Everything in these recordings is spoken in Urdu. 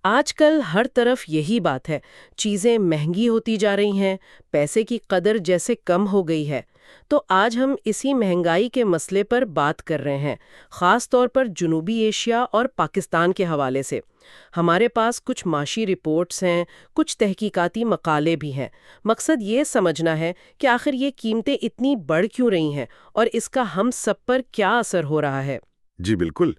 آج کل ہر طرف یہی بات ہے، چیزیں مہنگی ہوتی جا رہی ہیں، پیسے کی قدر جیسے کم ہو گئی ہے۔ تو آج ہم اسی مہنگائی کے مسئلے پر بات کر رہے ہیں، خاص طور پر جنوبی ایشیا اور پاکستان کے حوالے سے۔ ہمارے پاس کچھ معاشی رپورٹس ہیں، کچھ تحقیقاتی مقالے بھی ہیں۔ مقصد یہ سمجھنا ہے کہ آخر یہ قیمتیں اتنی بڑھ کیوں رہی ہیں اور اس کا ہم سب پر کیا اثر ہو رہا ہے۔ جی بالکل،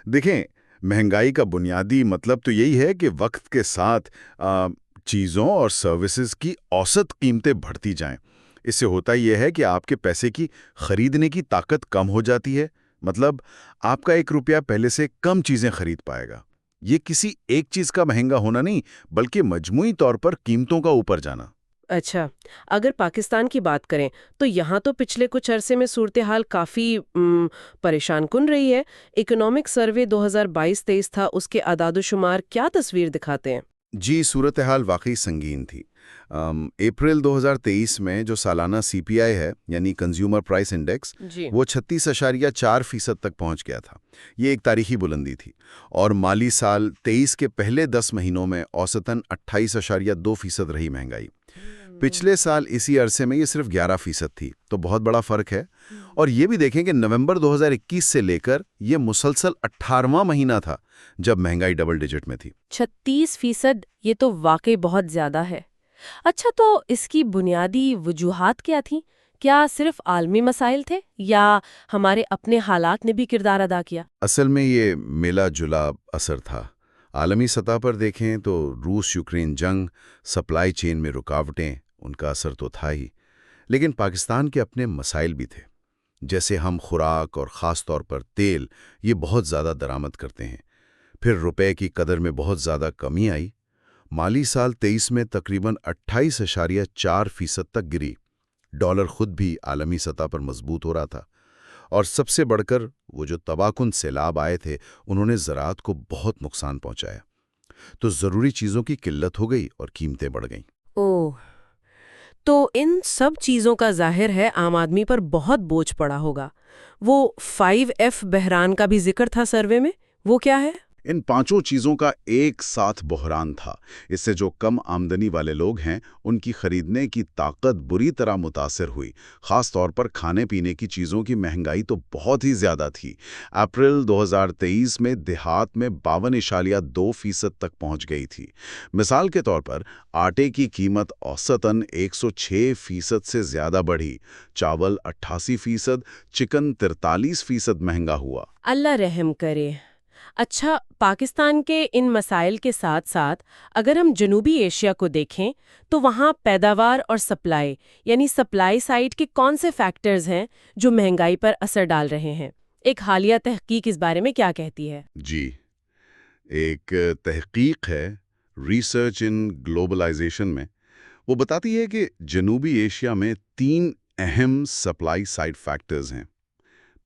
دیکھیں، مہنگائی کا بنیادی مطلب تو یہی ہے کہ وقت کے ساتھ چیزوں اور سروسز کی اوسط قیمتیں بڑھتی جائیں۔ اس سے ہوتا یہ ہے کہ آپ کے پیسے کی خریدنے کی طاقت کم ہو جاتی ہے، مطلب آپ کا 1 روپیہ پہلے سے کم چیزیں خرید پائے گا۔ یہ کسی ایک چیز کا مہنگا ہونا نہیں، بلکہ مجموعی طور پر قیمتوں کا اوپر جانا۔ اچھا، اگر پاکستان کی بات کریں تو یہاں تو پچھلے کچھ عرصے میں صورتحال کافی پریشان کن رہی ہے۔ اکنامک سروے 2022-23 تھا، اس کے اعداد و شمار کیا تصویر دکھاتے ہیں؟ جی، صورتحال واقعی سنگین تھی۔ اپریل 2023 میں جو سالانہ سی پی آئی ہے، یعنی کنزیومر پرائس انڈیکس، جی، وہ 36.4% تک پہنچ گیا تھا۔ یہ ایک تاریخی بلندی تھی، اور مالی سال 23 کے پہلے 10 مہینوں میں اوسطاً 28.2% رہی مہنگائی۔ پچھلے سال اسی عرصے میں یہ صرف 11% تھی، تو بہت بڑا فرق ہے۔ اور یہ بھی دیکھیں کہ نومبر 2021 سے لے کر یہ مسلسل 18واں مہینہ تھا جب مہنگائی ڈبل ڈیجٹ میں تھی۔ 36%، یہ تو واقعی بہت زیادہ ہے۔ اچھا، تو اس کی بنیادی وجوہات کیا تھیں؟ کیا صرف عالمی مسائل تھے یا ہمارے اپنے حالات نے بھی کردار ادا کیا؟ اصل میں یہ ملا جلا اثر تھا۔ عالمی سطح پر دیکھیں تو روس یوکرین جنگ، سپلائی چین میں رکاوٹیں، ان کا اثر تو تھا ہی، لیکن پاکستان کے اپنے مسائل بھی تھے۔ جیسے ہم خوراک اور خاص طور پر تیل یہ بہت زیادہ درآمد کرتے ہیں۔ پھر روپے کی قدر میں بہت زیادہ کمی آئی۔ مالی سال 23 میں تقریباً 28.4% تک گری۔ ڈالر خود بھی عالمی سطح پر مضبوط ہو رہا تھا، اور سب سے بڑھ کر وہ جو تباہ کن سیلاب آئے تھے، انہوں نے زراعت کو بہت نقصان پہنچایا۔ تو ضروری چیزوں کی قلت ہو گئی اور قیمتیں بڑھ گئیں۔ اوہ، تو ان سب چیزوں کا ظاہر ہے عام آدمی پر بہت بوجھ پڑا ہوگا۔ وہ 5F بحران کا بھی ذکر تھا سروے میں، وہ کیا ہے؟ ان پانچوں چیزوں کا ایک ساتھ بحران تھا۔ اس سے جو کم آمدنی والے لوگ ہیں، ان کی خریدنے کی طاقت بری طرح متاثر ہوئی۔ خاص طور پر کھانے پینے کی چیزوں کی مہنگائی تو بہت ہی زیادہ تھی۔ اپریل 2023 میں دیہات میں 52.2% تک پہنچ گئی تھی۔ مثال کے طور پر آٹے کی قیمت اوسطاً 106% سے زیادہ بڑھی، چاول 88%، چکن 43% مہنگا ہوا۔ اللہ رحم کرے۔ اچھا، پاکستان کے ان مسائل کے ساتھ ساتھ اگر ہم جنوبی ایشیا کو دیکھیں تو وہاں پیداوار اور سپلائی، یعنی سپلائی سائڈ کے کون سے فیکٹرز ہیں جو مہنگائی پر اثر ڈال رہے ہیں؟ ایک حالیہ تحقیق اس بارے میں کیا کہتی ہے؟ جی، ایک تحقیق ہے ریسرچ ان گلوبلائزیشن میں، وہ بتاتی ہے کہ جنوبی ایشیا میں 3 اہم سپلائی سائڈ فیکٹرز ہیں۔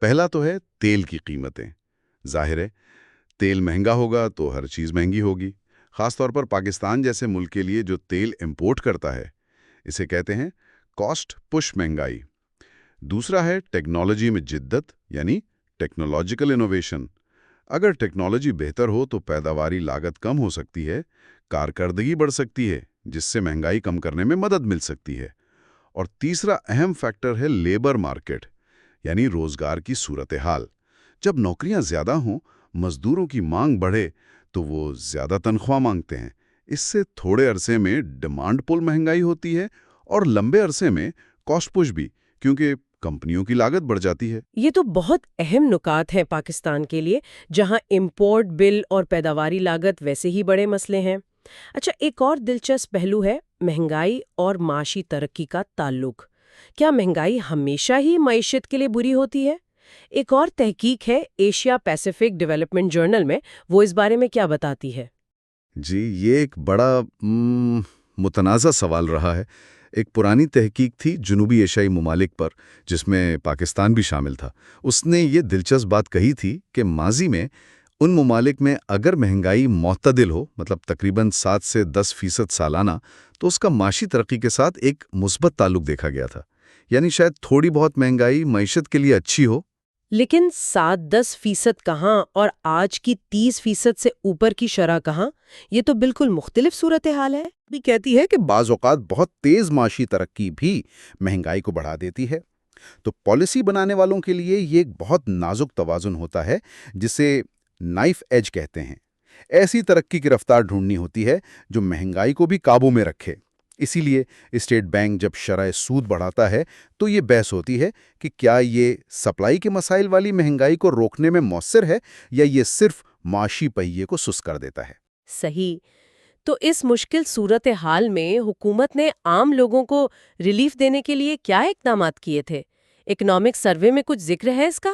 پہلا تو ہے تیل کی قیمتیں۔ ظاہر ہے، تیل مہنگا ہوگا تو ہر چیز مہنگی ہوگی، خاص طور پر پاکستان جیسے ملک کے لیے جو تیل امپورٹ کرتا ہے۔ اسے کہتے ہیں کاسٹ پش مہنگائی۔ دوسرا ہے ٹیکنالوجی میں جدت، یعنی ٹیکنالوجیکل انوویشن۔ اگر ٹیکنالوجی بہتر ہو تو پیداواری لاگت کم ہو سکتی ہے، کارکردگی بڑھ سکتی ہے، جس سے مہنگائی کم کرنے میں مدد مل سکتی ہے۔ اور تیسرا اہم فیکٹر ہے لیبر مارکیٹ، یعنی روزگار کی صورتحال۔ جب نوکریاں زیادہ ہوں، مزدوروں کی مانگ بڑھے تو وہ زیادہ تنخواہ مانگتے ہیں۔ اس سے تھوڑے عرصے میں ڈیمانڈ پل مہنگائی ہوتی ہے، اور لمبے عرصے میں کاسٹ پش بھی، کیونکہ کمپنیوں کی لاگت بڑھ جاتی ہے۔ یہ تو بہت اہم نکات ہیں پاکستان کے لیے، جہاں امپورٹ بل اور پیداواری لاگت ویسے ہی بڑے مسئلے ہیں۔ اچھا، ایک اور دلچسپ پہلو ہے مہنگائی اور معاشی ترقی کا تعلق۔ کیا مہنگائی ہمیشہ ہی معیشت کے لیے بری ہوتی ہے؟ ایک اور تحقیق ہے ایشیا پیسیفک ڈیولپمنٹ جرنل میں، وہ اس بارے میں کیا بتاتی ہے؟ جی، یہ ایک بڑا متنازع سوال رہا ہے۔ ایک پرانی تحقیق تھی جنوبی ایشیائی ممالک پر، جس میں پاکستان بھی شامل تھا۔ اس نے یہ دلچسپ بات کہی تھی کہ ماضی میں ان ممالک میں اگر مہنگائی معتدل ہو، مطلب تقریباً 7 سے 10% سالانہ، تو اس کا معاشی ترقی کے ساتھ ایک مثبت تعلق دیکھا گیا تھا۔ یعنی شاید تھوڑی بہت مہنگائی معیشت کے لیے اچھی ہو، لیکن 7-10% کہاں اور آج کی 30% سے اوپر کی شرح کہاں؟ یہ تو بالکل مختلف صورتحال ہے۔ بھی کہتی ہے کہ بعض اوقات بہت تیز معاشی ترقی بھی مہنگائی کو بڑھا دیتی ہے۔ تو پالیسی بنانے والوں کے لیے یہ ایک بہت نازک توازن ہوتا ہے، جسے نائف ایج کہتے ہیں۔ ایسی ترقی کی رفتار ڈھونڈنی ہوتی ہے جو مہنگائی کو بھی قابو میں رکھے۔ اسی لیے اسٹیٹ بینک جب شرح سود بڑھاتا ہے تو یہ بحث ہوتی ہے کہ کیا یہ سپلائی کے مسائل والی مہنگائی کو روکنے میں مؤثر ہے یا یہ صرف معاشی پہیے کو سست کر دیتا ہے۔ صحیح۔ تو اس مشکل صورتحال میں حکومت نے عام لوگوں کو ریلیف دینے کے لیے کیا اقدامات کیے تھے؟ اکنامک سروے میں کچھ ذکر ہے اس کا؟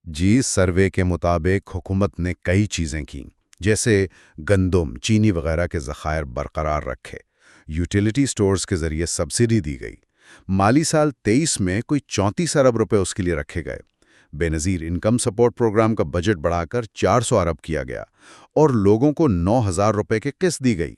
جی، سروے کے مطابق حکومت نے کئی چیزیں کیں، جیسے گندم، چینی وغیرہ کے ذخائر برقرار رکھے، یوٹیلیٹی سٹورز کے ذریعے سبسڈی دی گئی۔ مالی سال 23 میں کوئی 34 ارب روپے اس کے لیے رکھے گئے۔ بے نظیر انکم سپورٹ پروگرام کا بجٹ بڑھا کر 400 ارب کیا گیا اور لوگوں کو 9,000 روپے کی قسط دی گئی۔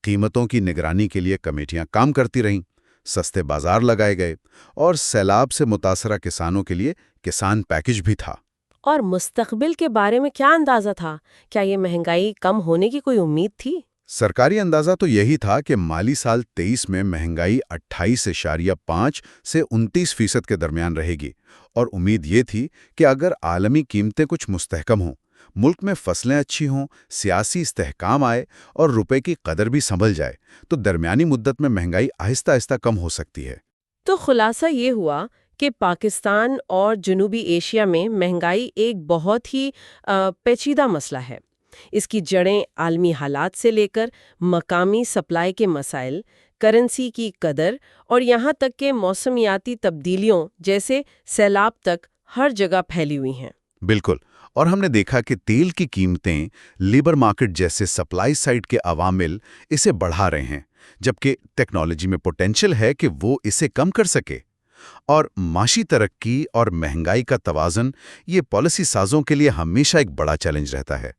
قیمتوں کی نگرانی کے لیے کمیٹیاں کام کرتی رہیں، سستے بازار لگائے گئے اور سیلاب سے متاثرہ کسانوں کے لیے کسان پیکج بھی تھا۔ اور مستقبل کے بارے میں کیا اندازہ تھا؟ کیا یہ مہنگائی کم ہونے کی کوئی امید تھی؟ سرکاری اندازہ تو یہی تھا کہ مالی سال 23 میں مہنگائی 28.5 سے 29% کے درمیان رہے گی، اور امید یہ تھی کہ اگر عالمی قیمتیں کچھ مستحکم ہوں، ملک میں فصلیں اچھی ہوں، سیاسی استحکام آئے اور روپے کی قدر بھی سنبھل جائے تو درمیانی مدت میں مہنگائی آہستہ آہستہ کم ہو سکتی ہے۔ تو خلاصہ یہ ہوا کہ پاکستان اور جنوبی ایشیا میں مہنگائی ایک بہت ہی پیچیدہ مسئلہ ہے۔ اس کی جڑیں عالمی حالات سے لے کر مقامی سپلائی کے مسائل، کرنسی کی قدر اور یہاں تک کہ موسمیاتی تبدیلیوں جیسے سیلاب تک ہر جگہ پھیلی ہوئی ہیں۔ بالکل، اور ہم نے دیکھا کہ تیل کی قیمتیں، لیبر مارکیٹ جیسے سپلائی سائڈ کے عوامل اسے بڑھا رہے ہیں، جبکہ ٹیکنالوجی میں پوٹینشل ہے کہ وہ اسے کم کر سکے۔ اور معاشی ترقی اور مہنگائی کا توازن یہ پالیسی سازوں کے لیے ہمیشہ ایک بڑا چیلنج رہتا ہے۔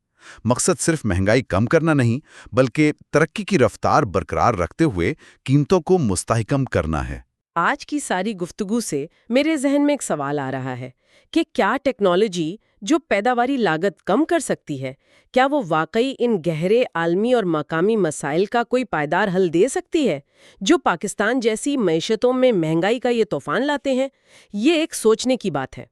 مقصد صرف مہنگائی کم کرنا نہیں، بلکہ ترقی کی رفتار برقرار رکھتے ہوئے قیمتوں کو مستحکم کرنا ہے۔ آج کی ساری گفتگو سے میرے ذہن میں ایک سوال آ رہا ہے کہ کیا ٹیکنالوجی جو پیداواری لاگت کم کر سکتی ہے، کیا وہ واقعی ان گہرے عالمی اور مقامی مسائل کا کوئی پائیدار حل دے سکتی ہے جو پاکستان جیسی معیشتوں میں مہنگائی کا یہ طوفان لاتے ہیں؟ یہ ایک سوچنے کی بات ہے۔